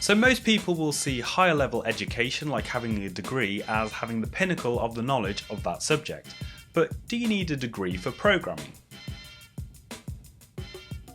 So most people will see higher level education, like having a degree, as having the pinnacle of the knowledge of that subject. But do you need a degree for programming?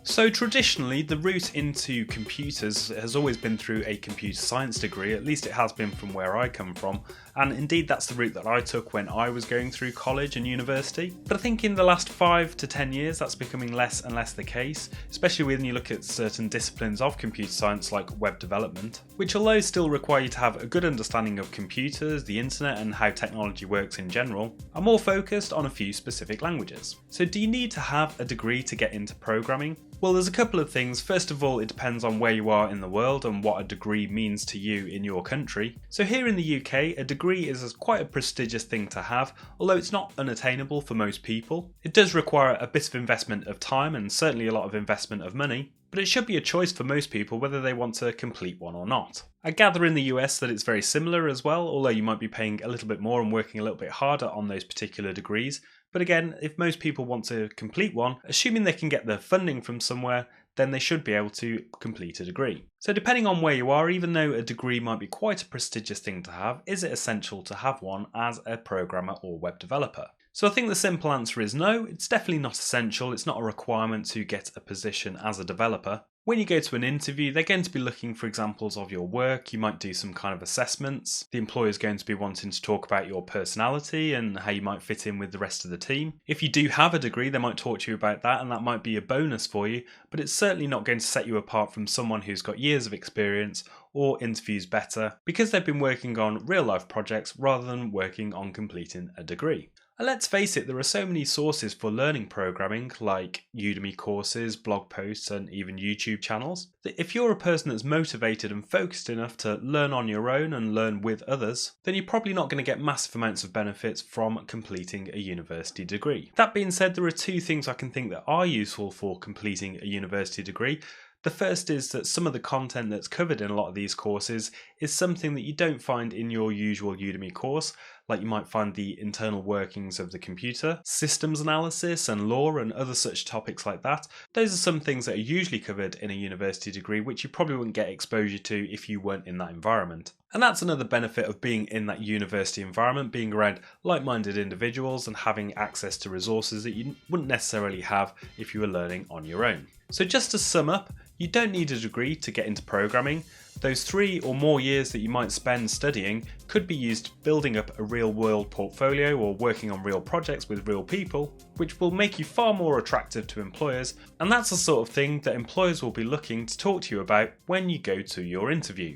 So traditionally, the route into computers has always been through a computer science degree, at least it has been from where I come from, and indeed that's the route that I took when I was going through college and university. But I think in the last 5 to 10 years that's becoming less and less the case, especially when you look at certain disciplines of computer science like web development, which although still require you to have a good understanding of computers, the internet and how technology works in general, are more focused on a few specific languages. So do you need to have a degree to get into programming? Well, there's a couple of things. First of all, it depends on where you are in the world and what a degree means to you in your country. So here in the UK, a degree is quite a prestigious thing to have, although it's not unattainable for most people. It does require a bit of investment of time and certainly a lot of investment of money, but it should be a choice for most people whether they want to complete one or not. I gather in the US that it's very similar as well, although you might be paying a little bit more and working a little bit harder on those particular degrees. But again, if most people want to complete one, assuming they can get the funding from somewhere, then they should be able to complete a degree. So depending on where you are, even though a degree might be quite a prestigious thing to have, is it essential to have one as a programmer or web developer? So I think the simple answer is no, it's definitely not essential, it's not a requirement to get a position as a developer. When you go to an interview, they're going to be looking for examples of your work, you might do some kind of assessments, the employer's going to be wanting to talk about your personality and how you might fit in with the rest of the team. If you do have a degree, they might talk to you about that and that might be a bonus for you, but it's certainly not going to set you apart from someone who's got years of experience or interviews better because they've been working on real life projects rather than working on completing a degree. And let's face it, there are so many sources for learning programming, like Udemy courses, blog posts, and even YouTube channels, that if you're a person that's motivated and focused enough to learn on your own and learn with others, then you're probably not going to get massive amounts of benefits from completing a university degree. That being said, there are two things I can think that are useful for completing a university degree. The first is that some of the content that's covered in a lot of these courses is something that you don't find in your usual Udemy course, like you might find the internal workings of the computer, systems analysis and law and other such topics like that. Those are some things that are usually covered in a university degree which you probably wouldn't get exposure to if you weren't in that environment. And that's another benefit of being in that university environment, being around like-minded individuals and having access to resources that you wouldn't necessarily have if you were learning on your own. So just to sum up, you don't need a degree to get into programming. Those 3 or more years that you might spend studying could be used building up a real-world portfolio or working on real projects with real people, which will make you far more attractive to employers, and that's the sort of thing that employers will be looking to talk to you about when you go to your interview.